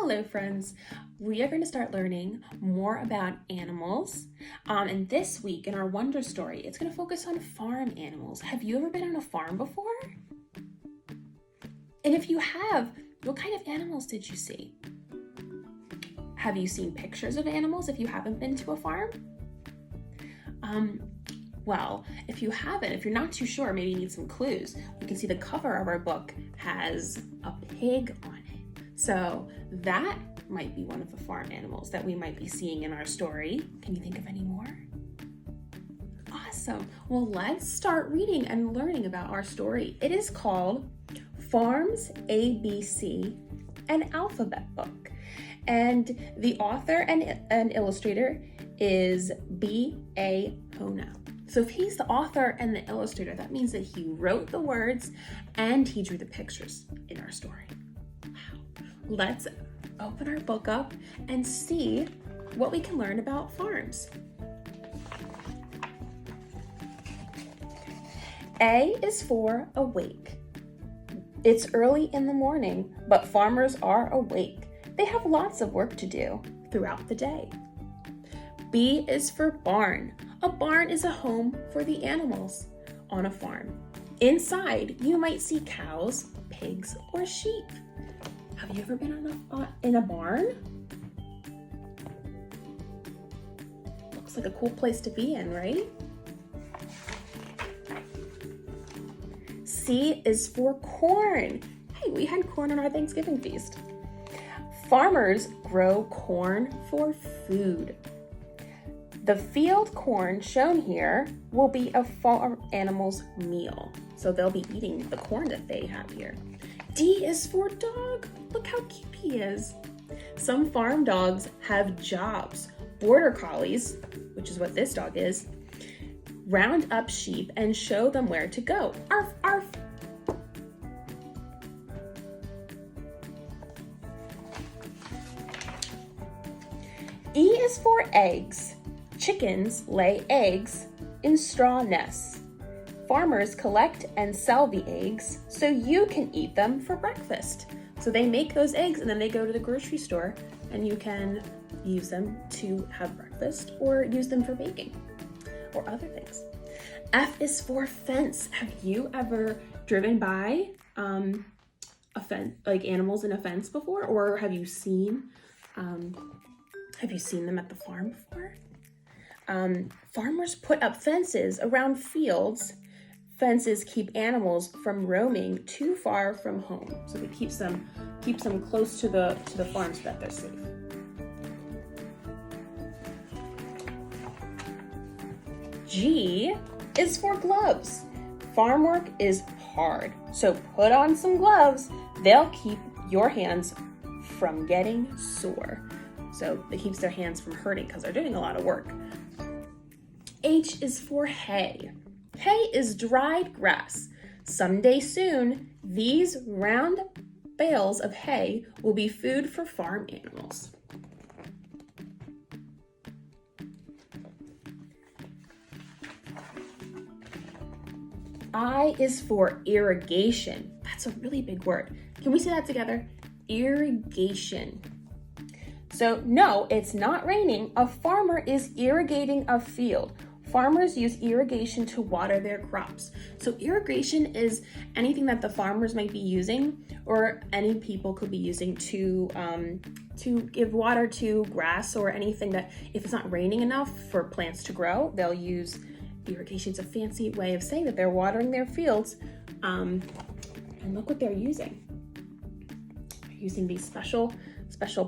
Hello friends, we are going to start learning more about animals and this week in our Wonder Story it's going to focus on farm animals. Have you ever been on a farm before? And if you have, what kind of animals did you see? Have you seen pictures of animals if you haven't been to a farm? Well, if you haven't, if you're not too sure, maybe you need some clues. You can see the cover of our book has a pig on it. So that might be one of the farm animals that we might be seeing in our story. Can you think of any more? Awesome. Well, let's start reading and learning about our story. It is called Farms ABC, an Alphabet Book. And the author and illustrator is B.A. Pono. So if he's the author and the illustrator, that means that he wrote the words and he drew the pictures in our story. Wow. Let's open our book up and see what we can learn about farms. A is for awake. It's early in the morning, but farmers are awake. They have lots of work to do throughout the day. B is for barn. A barn is a home for the animals on a farm. Inside, you might see cows, pigs, or sheep. Have you ever been in a barn? Looks like a cool place to be in, right? C is for corn. Hey, we had corn on our Thanksgiving feast. Farmers grow corn for food. The field corn shown here will be a farm animal's meal. So they'll be eating the corn that they have here. D is for dog. Look how cute he is. Some farm dogs have jobs. Border collies, which is what this dog is, round up sheep and show them where to go. Arf, arf. E is for eggs. Chickens lay eggs in straw nests. Farmers collect and sell the eggs so you can eat them for breakfast. So they make those eggs and then they go to the grocery store and you can use them to have breakfast or use them for baking or other things. F is for fence. Have you ever driven by a fence, like animals in a fence before, or have you seen them at the farm before? Farmers put up fences around fields. Fences keep animals from roaming too far from home. So it keeps them close to the farm so that they're safe. G is for gloves. Farm work is hard, so put on some gloves. They'll keep your hands from getting sore. So it keeps their hands from hurting because they're doing a lot of work. H is for hay. Hay is dried grass. Someday soon, these round bales of hay will be food for farm animals. I is for irrigation. That's a really big word. Can we say that together? Irrigation. So no, it's not raining. A farmer is irrigating a field. Farmers use irrigation to water their crops. So irrigation is anything that the farmers might be using or any people could be using to give water to grass or anything that if it's not raining enough for plants to grow, they'll use irrigation. It's a fancy way of saying that they're watering their fields. And look what they're using. They're using these special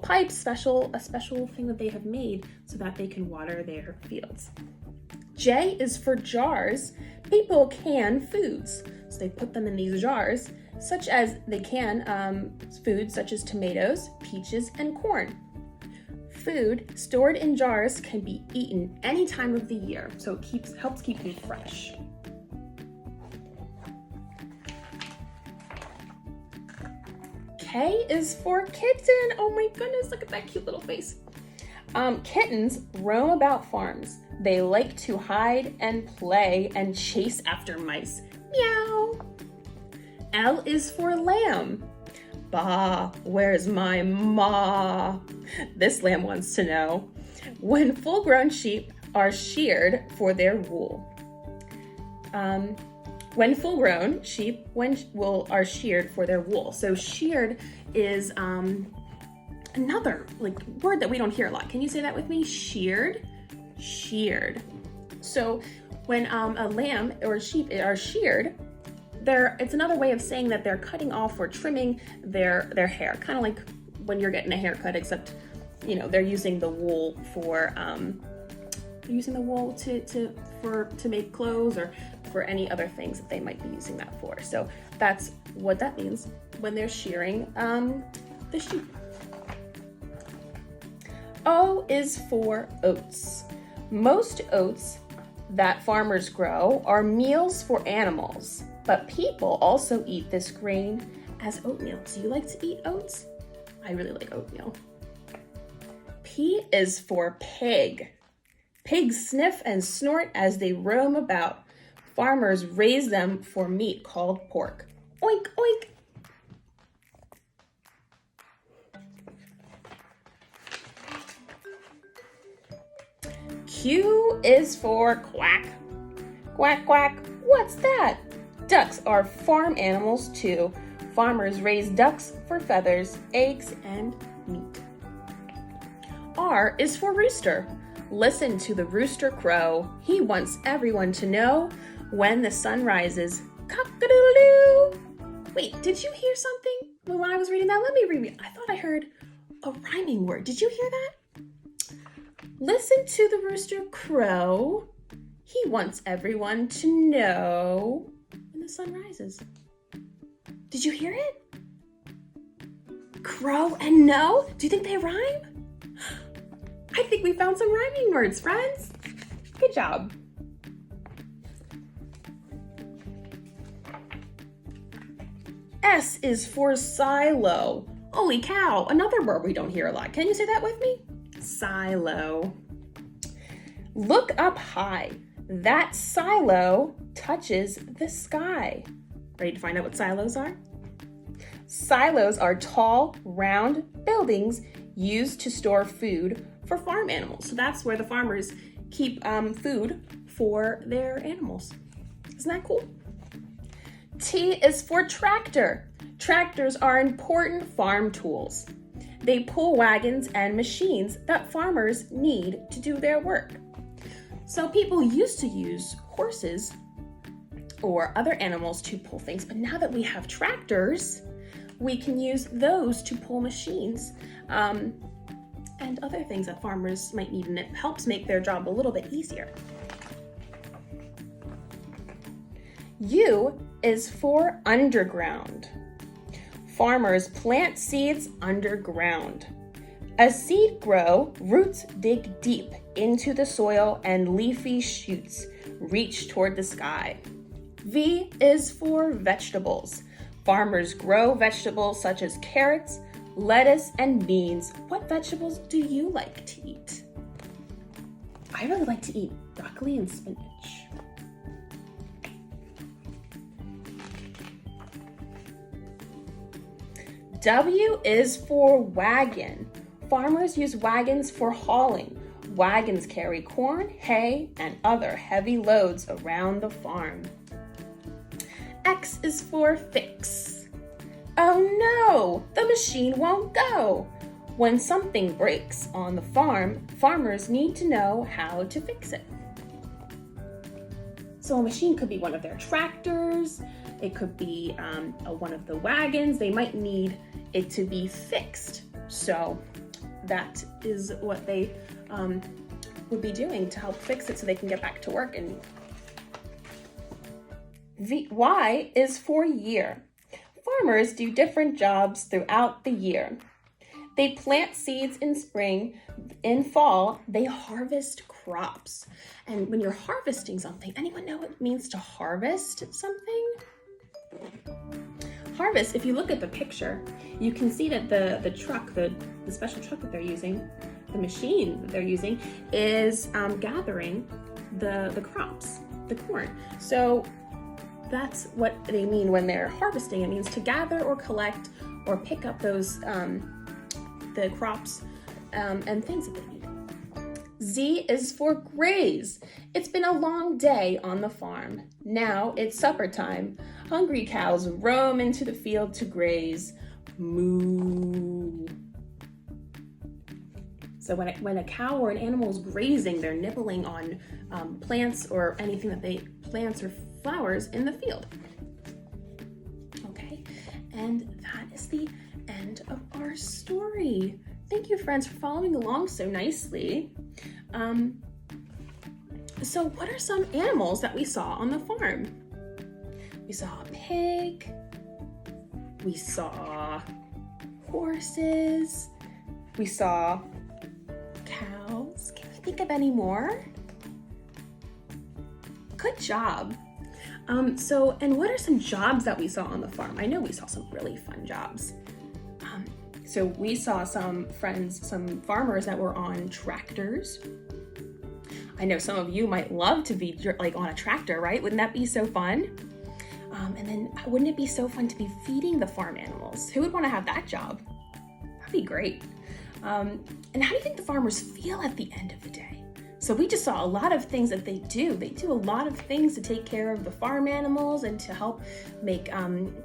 pipes, a special thing that they have made so that they can water their fields. J is for jars. People can foods. So they put them in these jars, such as they can foods such as tomatoes, peaches, and corn. Food stored in jars can be eaten any time of the year, so it helps keep them fresh. K is for kitten. Oh my goodness, look at that cute little face. Kittens roam about farms. They like to hide and play and chase after mice. Meow. L is for lamb. Bah, where's my ma? This lamb wants to know. When full-grown sheep are sheared for their wool. When full-grown sheep are sheared for their wool. So sheared is another word that we don't hear a lot. Can you say that with me? Sheared. Sheared. So when a lamb or a sheep are sheared, it's another way of saying that they're cutting off or trimming their hair, kind of like when you're getting a haircut, except they're using the wool for to make clothes or for any other things that they might be using that for. So that's what that means when they're shearing the sheep. O is for oats. Most oats that farmers grow are meals for animals, but people also eat this grain as oatmeal. Do you like to eat oats? I really like oatmeal. P is for pig. Pigs sniff and snort as they roam about. Farmers raise them for meat called pork. Oink, oink. Q is for quack. Quack, quack. What's that? Ducks are farm animals too. Farmers raise ducks for feathers, eggs, and meat. R is for rooster. Listen to the rooster crow. He wants everyone to know when the sun rises. Cock-a-doodle-doo. Wait, did you hear something when I was reading that? Let me read it. I thought I heard a rhyming word. Did you hear that? Listen to the rooster crow. He wants everyone to know when the sun rises. Did you hear it? Crow and know? Do you think they rhyme? I think we found some rhyming words, friends. Good job. S is for silo. Holy cow, another word we don't hear a lot. Can you say that with me? Silo. Look up high. That silo touches the sky. Ready to find out what silos are? Silos are tall, round buildings used to store food for farm animals. So that's where the farmers keep food for their animals. Isn't that cool? T is for tractor. Tractors are important farm tools. They pull wagons and machines that farmers need to do their work. So people used to use horses or other animals to pull things, but now that we have tractors, we can use those to pull machines and other things that farmers might need, and it helps make their job a little bit easier. U is for underground. Farmers plant seeds underground. As seeds grow, roots dig deep into the soil and leafy shoots reach toward the sky. V is for vegetables. Farmers grow vegetables such as carrots, lettuce, and beans. What vegetables do you like to eat? I really like to eat broccoli and spinach. W is for wagon. Farmers use wagons for hauling. Wagons carry corn, hay, and other heavy loads around the farm. X is for fix. Oh no, the machine won't go. When something breaks on the farm, farmers need to know how to fix it. So a machine could be one of their tractors, it could be one of the wagons. They might need it to be fixed. So that is what they would be doing to help fix it so they can get back to work. And Y is for year. Farmers do different jobs throughout the year. They plant seeds in spring. In fall, they harvest crops. And when you're harvesting something, anyone know what it means to harvest something? Harvest, if you look at the picture, you can see that the truck, the special truck that they're using, the machine that they're using, is gathering the crops, the corn. So that's what they mean when they're harvesting. It means to gather or collect or pick up those, the crops and things that they need. Z is for graze. It's been a long day on the farm. Now it's supper time. Hungry cows roam into the field to graze. Moo. So when a cow or an animal is grazing, they're nibbling on plants or anything plants or flowers in the field. Okay, and that is the end of our story. Thank you, friends, for following along so nicely. So what are some animals that we saw on the farm? We saw a pig, we saw horses, we saw cows. Can you think of any more? Good job. And what are some jobs that we saw on the farm? I know we saw some really fun jobs. So we saw some farmers that were on tractors. I know some of you might love to be like on a tractor, right? Wouldn't that be so fun? And then wouldn't it be so fun to be feeding the farm animals? Who would want to have that job? That'd be great. And how do you think the farmers feel at the end of the day? So we just saw a lot of things that they do. They do a lot of things to take care of the farm animals and to help make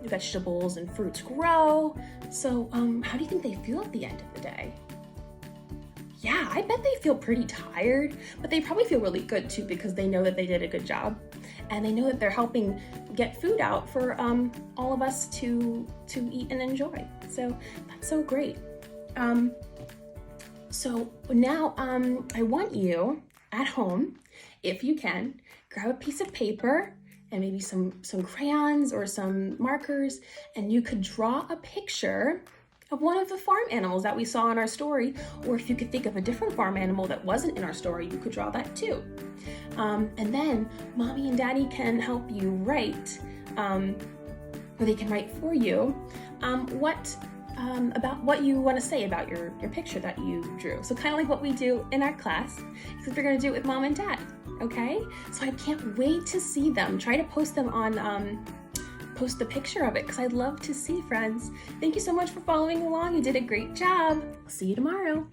vegetables and fruits grow. So how do you think they feel at the end of the day? Yeah, I bet they feel pretty tired, but they probably feel really good too because they know that they did a good job and they know that they're helping get food out for all of us to eat and enjoy. So that's so great. So now I want you at home, if you can, grab a piece of paper and maybe some crayons or some markers, and you could draw a picture of one of the farm animals that we saw in our story, or if you could think of a different farm animal that wasn't in our story, you could draw that too. And then Mommy and Daddy can help you write, or they can write for you, about what you want to say about your picture that you drew. So kind of like what we do in our class, except we're going to do it with Mom and Dad, okay? So I can't wait to see them. Try to post them on, post the picture of it because I'd love to see, friends. Thank you so much for following along. You did a great job. See you tomorrow.